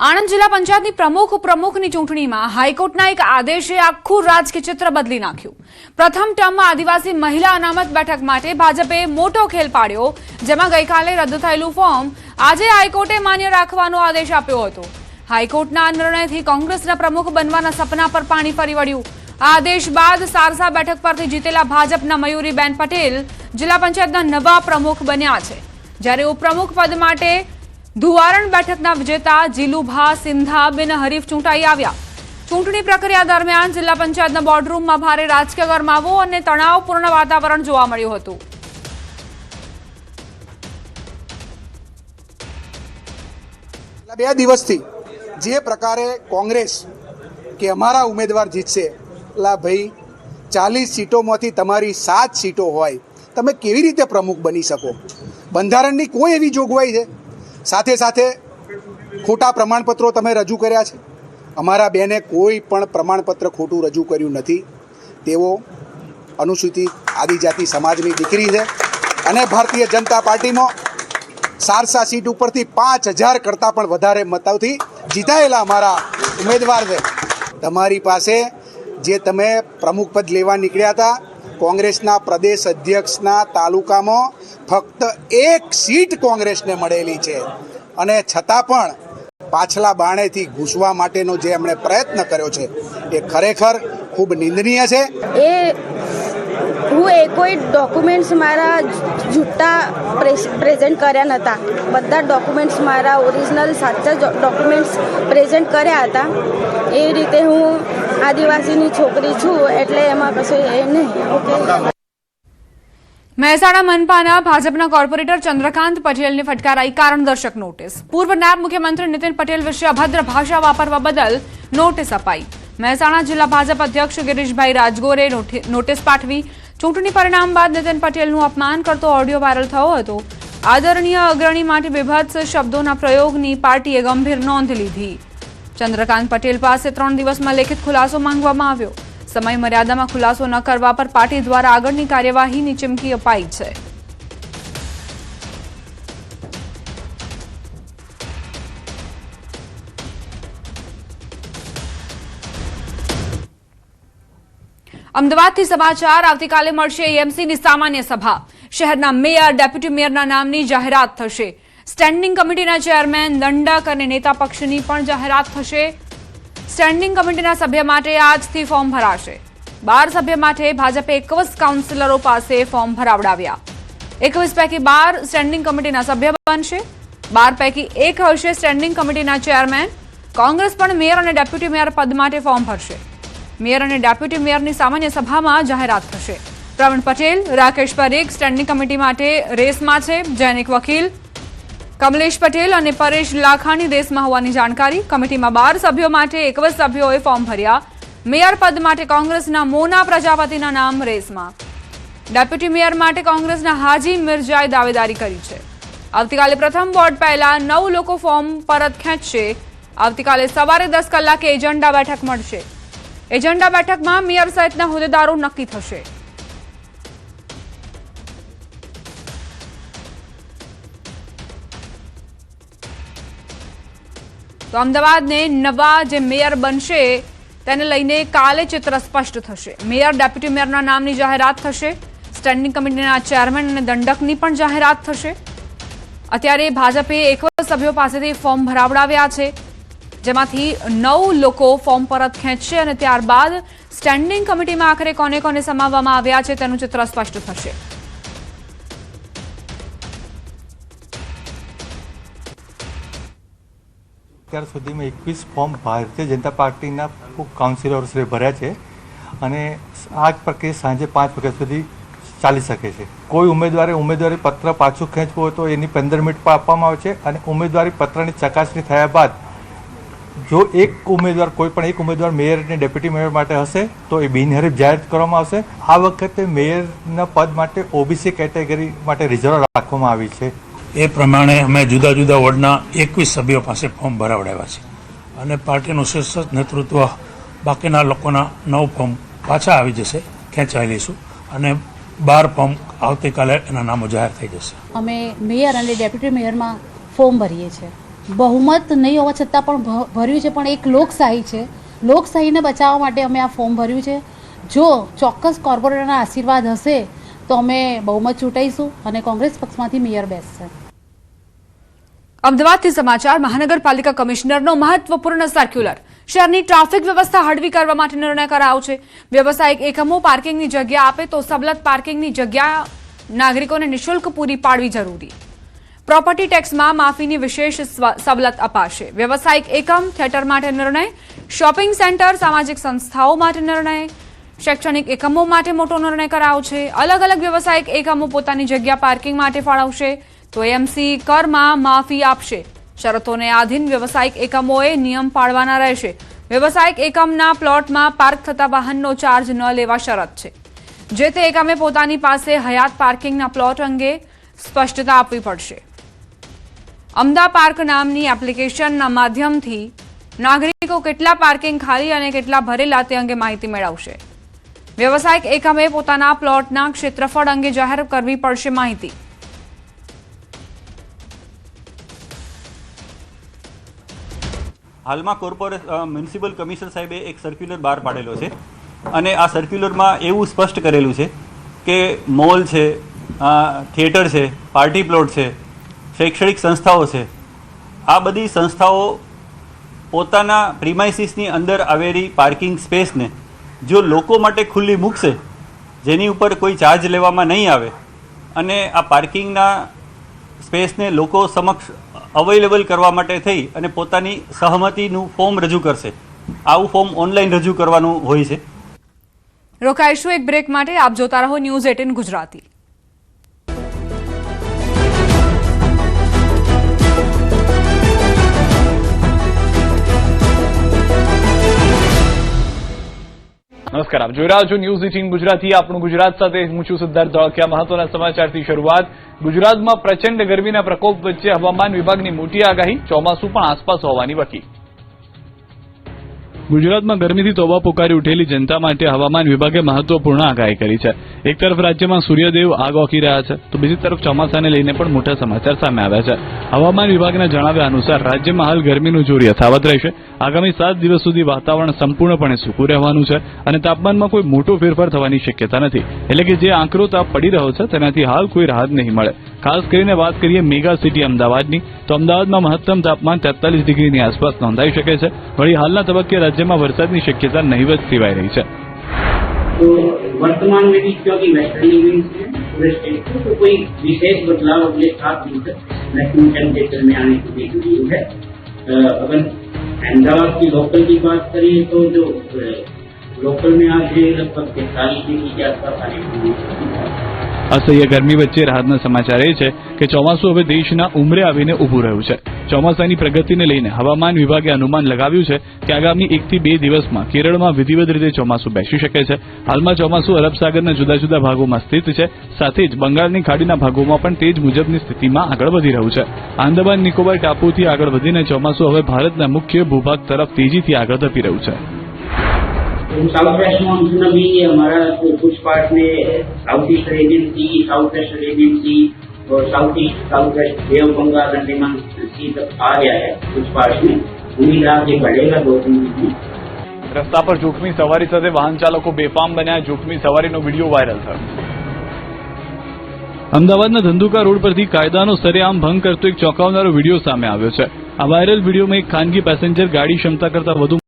આણંદ જિલ્લા પંચાયતની પ્રમુખની ચૂંટણીમાં હાઈકોર્ટના એક આદેશે આખું રાજકીય ચિત્ર બદલી નાખ્યું। પ્રથમ ટર્મમાં આદિવાસી મહિલા અનામત બેઠક માટે ભાજપે મોટો ખેલ પાડ્યો, જેમાં ગઈકાલે રદ થયેલું ફોર્મ આજે હાઈકોર્ટે માન્ય રાખવાનો આદેશ આપ્યો હતો। હાઈકોર્ટના આ નિર્ણયથી કોંગ્રેસના પ્રમુખ બનવાના સપના પર પાણી ફરી વળ્યું। આ આદેશ બાદ સારસા બેઠક પરથી જીતેલા ભાજપના મયુરીબેન પટેલ જિલ્લા પંચાયતના નવા પ્રમુખ બન્યા છે, જ્યારે ઉપપ્રમુખ પદ માટે ધુવારણ બેઠકના વિજેતા જીલુભા સિંધા બિનહરીફ ચૂંટાઈ આવ્યા। ચૂંટણી પ્રક્રિયા દરમિયાન જિલ્લા પંચાયતના બોર્ડરૂમમાં ભારે રાજકીય ગરમાવો અને તણાવપૂર્ણ વાતાવરણ જોવા મળ્યું હતું। બે દિવસથી જે પ્રકારે કોંગ્રેસ કે અમારા ઉમેદવાર જીતશે, લા ભાઈ 40 સીટોમાંથી તમારી 7 સીટો હોય, તમે કેવી રીતે પ્રમુખ બની શકો? બંધારણની કોઈ એવી જોગવાઈ છે? સાથે સાથે ખોટા પ્રમાણપત્રો તમે રજૂ કર્યા છે। અમારા બેને કોઈ પણ પ્રમાણપત્ર ખોટું રજૂ કર્યું નથી। તેઓ અનુસૂચિત આદિજાતિ સમાજની દીકરી છે અને ભારતીય જનતા પાર્ટીમાં સારસા સીટ ઉપરથી 5000 કરતાં પણ વધારે મતોથી જીતાયેલા અમારા ઉમેદવાર છે। તમારી પાસે જે તમે પ્રમુખ પદ લેવા નીકળ્યા હતા, કોંગ્રેસના પ્રદેશ અધ્યક્ષના તાલુકામાં ફક્ત 1 સીટ કોંગ્રેસને મળેલી છે અને છતાં પણ પાછલા બાણેથી ઘૂસવા માટેનો જે એમણે પ્રયત્ન કર્યો છે એ ખરેખર ખૂબ નિંદનીય છે। હું કોઈ ડોક્યુમેન્ટ્સ મારા જૂઠા પ્રેઝન્ટ કર્યા નહોતા। બધા ડોક્યુમેન્ટ્સ મારા ઓરિજિનલ સાચા ડોક્યુમેન્ટ્સ પ્રેઝન્ટ કર્યા હતા। એ રીતે હું આદિવાસીની છોકરી છું, એટલે એમાં કશું એ નહીં। ઓકે। મહેસાણા મનપાના ભાજપના કોર્પોરેટર ચંદ્રકાંત પટેલને ફટકારાઈ કારણદર્શક નોટિસ। પૂર્વ નાયબ મુખ્યમંત્રી નીતિન પટેલ વિશે અભદ્ર ભાષા વાપરવા બદલ નોટિસ અપાઈ। મહેસાણા જિલ્લા ભાજપ અધ્યક્ષ ગિરીશભાઈ રાજગોરે નોટિસ પાઠવી। ચૂંટણી પરિણામ બાદ નીતિન પટેલનું અપમાન કરતો ઓડિયો વાયરલ થયો હતો। આદરણીય અગ્રણી માટે વિભત્સ શબ્દોના પ્રયોગની પાર્ટીએ ગંભીર નોંધ લીધી। ચંદ્રકાંત પટેલ પાસે 3 દિવસમાં લેખિત ખુલાસો માંગવામાં આવ્યો। સમય મર્યાદામાં ખુલાસો ન કરવા પર પાર્ટી દ્વારા આગળની કાર્યવાહીની ચીમકી અપાઈ છે। અમદાવાદથી સમાચાર। આવતીકાલે મળશે એએમસીની સામાન્ય સભા। શહેરના મેયર, ડેપ્યુટી મેયરના નામની જાહેરાત થશે। સ્ટેન્ડિંગ કમિટીના ચેરમેન, દંડક અને નેતા પક્ષની પણ જાહેરાત થશે। સ્ટેન્ડિંગ કમિટીના સભ્ય માટે આજથી ફોર્મ ભરાશે। 12 સભ્ય માટે ભાજપે 21 કાઉન્સિલરો પાસે ફોર્મ ભરાવડાવ્યા। 21 પૈકી 12 સ્ટેન્ડિંગ કમિટીના સભ્ય બનશે। 12 પૈકી 1 હશે સ્ટેન્ડિંગ કમિટીના ચેરમેન। કોંગ્રેસ પણ મેયર અને ડેપ્યુટી મેયર પદ માટે ફોર્મ ભરશે। મેયર અને ડેપ્યુટી મેયરની સામાન્ય સભામાં જાહેરાત થશે। પ્રવીણ પટેલ, રાકેશ પરીખ સ્ટેન્ડિંગ કમિટી માટે રેસમાં છે। જૈનિક વકીલ કમલેશ પટેલ અને પરેશ લાખાણી રેસમાં હોવાની જાણકારી। કમિટીમાં 12 સભ્યો માટે 21 સભ્યોએ ફોર્મ ભર્યા। મેયર પદ માટે કોંગ્રેસના મોના પ્રજાપતિના નામ રેસમાં। ડેપ્યુટી મેયર માટે કોંગ્રેસના હાજી મિર્જાએ દાવેદારી કરી છે। આવતીકાલે પ્રથમ વોર્ડ પહેલા 9 લોકો ફોર્મ પરત ખેંચશે। આવતીકાલે સવારે 10 કલાકે એજન્ડા બેઠક મળશે। એજન્ડા બેઠકમાં મેયર સહિતના હોદ્દેદારો નક્કી થશે। તો અમદાવાદને નવા જે મેયર બનશે તેને લઈને કાલે ચિત્ર સ્પષ્ટ થશે। મેયર, ડેપ્યુટી મેયરના નામની જાહેરાત થશે। સ્ટેન્ડિંગ કમિટીના ચેરમેન અને દંડકની પણ જાહેરાત થશે। અત્યારે ભાજપે 21 સભ્યો પાસેથી ફોર્મ ભરાવડાવ્યા છે, જેમાંથી 9 લોકો ફોર્મ પરત ખેંચશે અને ત્યારબાદ સ્ટેન્ડિંગ કમિટીમાં આખરે કોને કોને સમાવવામાં આવ્યા છે તેનું ચિત્ર સ્પષ્ટ થશે। અત્યાર સુધીમાં 21 ફોર્મ ભારતીય જનતા પાર્ટીના કાઉન્સિલર્સે ભર્યા છે અને આ પ્રક્રિયા સાંજે 5 વાગ્યા સુધી ચાલી શકે છે। કોઈ ઉમેદવારી પત્ર પાછું ખેંચવું હોય તો એની 15 મિનિટ આપવામાં આવે છે અને ઉમેદવારી પત્રની ચકાસણી થયા બાદ જો કોઈ પણ એક ઉમેદવાર મેયર અને ડેપ્યુટી મેયર માટે હશે તો એ બિનહરીફ જાહેર કરવામાં આવશે। આ વખતે મેયરના પદ માટે ઓબીસી કેટેગરી માટે રિઝર્વ રાખવામાં આવી છે। એ પ્રમાણે અમે જુદા જુદા વોર્ડના 21 સભ્યો પાસે ફોર્મ ભરાવડાવ્યા છે અને પાર્ટીનું શીર્ષ નેતૃત્વ બાકીના લોકોના 9 ફોર્મ પાછા આવી જશે, ખેંચાઈ લઈશું અને 12 ફોર્મ આવતીકાલે એના નામો જાહેર થઈ જશે। અમે મેયર અને ડેપ્યુટી મેયરમાં ફોર્મ ભરીએ છીએ। બહુમત નહીં હોવા છતાં પણ ભર્યું છે, પણ એક લોકશાહી છે. લોકશાહીને બચાવવા માટે અમે આ ફોર્મ ભર્યું છે. જો ચોક્કસ કોર્પોરેટરના આશીર્વાદ હશે તો અમે બહુમત ચૂંટાઈશું અને કોંગ્રેસ પક્ષમાંથી મેયર બેસશે. અમદાવાદથી સમાચાર. મહાનગરપાલિકા કમિશનરનો મહત્વપૂર્ણ સર્ક્યુલર. શહેરની ટ્રાફિક વ્યવસ્થા હળવી કરવા માટે નિર્ણય કરાયો છે. વ્યવસાયિક એકમો પાર્કિંગની જગ્યા આપે તો સવલત પાર્કિંગની જગ્યા નાગરિકોને નિઃશુલ્ક પૂરી પાડવી જરૂરી. પ્રોપર્ટી ટેક્સમાં માફીની વિશેષ સવલત અપાશે. વ્યવસાયિક એકમ થિયેટર માટે નિર્ણય, શોપિંગ સેન્ટર, સામાજિક સંસ્થાઓ માટે નિર્ણય, શૈક્ષણિક એકમો માટે મોટો નિર્ણય કરાયો છે. અલગ અલગ વ્યવસાયિક એકમો પોતાની જગ્યા પાર્કિંગ માટે ફાળવશે તો એમસી કરમાં માફી આપશે. શરતોને આધીન વ્યવસાયિક એકમોએ નિયમ પાળવાના રહેશે. વ્યવસાયિક એકમના પ્લોટમાં પાર્ક થતા વાહનનો ચાર્જ ન લેવા શરત છે. જે તે એકમે પોતાની પાસે હયાત પાર્કિંગના પ્લોટ અંગે સ્પષ્ટતા આપવી પડશે. અમદા પાર્ક નામની એપ્લિકેશનના માધ્યમથી નાગરિકો કેટલા પાર્કિંગ ખાલી અને કેટલા ભરેલા તે અંગે માહિતી મેળવશે. વ્યવસાયિક એકમે પોતાના પ્લોટના ક્ષેત્રફળ અંગે જાહેર કરવી પડશે માહિતી. હાલમાં મ્યુનિસિપલ કમિશનર સાહેબે એક સર્ક્યુલર બહાર પાડેલો છે અને આ સર્ક્યુલરમાં એવું સ્પષ્ટ કરેલું છે કે મોલ છે, થિયેટર છે, પાર્ટી પ્લોટ છે, શૈક્ષણિક સંસ્થાઓ છે, આ બધી સંસ્થાઓ પોતાના પ્રિમાઇસીસની અંદર આવેલી પાર્કિંગ સ્પેસને જો લોકો માટે ખુલ્લી મૂકશે, જેની ઉપર કોઈ ચાર્જ લેવામાં નહીં આવે અને આ પાર્કિંગના સ્પેસને લોકો સમક્ષ અવેલેબલ કરવા માટે થઈ અને પોતાની સહમતિનું ફોર્મ રજૂ કરશે. આવું ફોર્મ ઓનલાઈન રજૂ કરવાનું હોય છે. રોકાઈશું એક બ્રેક માટે. આપ જોતા રહો ન્યૂઝ 18 ગુજરાતી. નમસ્કાર, આપ જોઈ રહ્યા છો ન્યૂઝ 18 ગુજરાતી. આપણું ગુજરાત સાથે હું છું સિદ્ધાર્થ ધોળકિયા. મહત્વના સમાચારથી શરૂઆત. ગુજરાતમાં પ્રચંડ ગરમીના પ્રકોપ વચ્ચે હવામાન વિભાગની મોટી આગાહી, ચોમાસું પણ આસપાસ હોવાની વકી. ગુજરાતમાં ગરમીથી તોબા પુકારી ઉઠેલી જનતા માટે હવામાન વિભાગે મહત્વપૂર્ણ આગાહી કરી છે. એક તરફ રાજ્યમાં સૂર્યદેવ આગ ઓકી રહ્યા છે તો બીજી તરફ ચોમાસાને લઈને પણ મોટા સમાચાર સામે આવ્યા છે. હવામાન વિભાગના જણાવ્યા અનુસાર રાજ્યમાં હાલ ગરમીનું જોર યથાવત રહેશે. આગામી 7 દિવસ સુધી વાતાવરણ સંપૂર્ણપણે સૂકું રહેવાનું છે અને તાપમાનમાં કોઈ મોટો ફેરફાર થવાની શક્યતા નથી. એટલે કે જે આંકડો તાપ પડી રહ્યો છે તેનાથી હાલ કોઈ રાહત નહીં મળે. ખાસ કરીને વાત કરીએ મેગા સિટી અમદાવાદની, તો અમદાવાદમાં મહત્તમ તાપમાન 43 ડિગ્રીની આસપાસ નોંધાઈ શકે છે. વળી હાલના તબક્કે રાજ્યમાં વરસાદની શક્યતા નહીવત સેવાઈ રહી છે. तो वर्तमान में भी क्योंकि वेस्टर्ली विंड्स हैं पूरे स्टेट को, तो कोई विशेष बदलाव अगले 7 दिन तक मैक्सिमम टेम्परेचर में आने की देख रही है. अगर अहमदाबाद की लोकल की बात करें तो जो लोकल में आज लगभग 43 डिग्री के आसपास आने की. અસહ્ય ગરમી વચ્ચે રાહતના સમાચાર એ છે કે ચોમાસું હવે દેશના ઉંમરે આવીને ઊભું રહ્યું છે. ચોમાસાની પ્રગતિને લઈને હવામાન વિભાગે અનુમાન લગાવ્યું છે કે આગામી 1 થી 2 દિવસમાં કેરળમાં વિધિવત રીતે ચોમાસું બેસી શકે છે. હાલમાં ચોમાસું અરબ સાગરના જુદા જુદા ભાગોમાં સ્થિત છે. સાથે જ બંગાળની ખાડીના ભાગોમાં પણ તે જ મુજબની સ્થિતિમાં આગળ વધી રહ્યું છે. આંદામાન નિકોબાર ટાપુથી આગળ વધીને ચોમાસું હવે ભારતના મુખ્ય ભૂભાગ તરફ તેજીથી આગળ ધપી રહ્યું છે. साउथ वेस्ट मानसून अभी हमारा कुछ पार्ट में south east Arabian sea, south west Arabian sea और south east south west bay of Bengal Andaman sea तक आ गया है. कुछ पार्ट में उम्मीद आगे बढ़ेगा 2-3 दिन में. રસ્તા પર જોખમી સવારી સાથે વાહન ચાલકો બેફામ બન્યા. જોખમી સવારીનો વિડીયો વાયરલ થયો. અમદાવાદના ધંધુકા રોડ પરથી કાયદાનો સરેઆમ ભંગ કરતો એક ચોંકાવનારો વિડીયો સામે આવ્યો છે. આ વાયરલ વિડીયોમાં એક ખાનગી પેસેન્જર ગાડી ક્ષમતા કરતા વધુ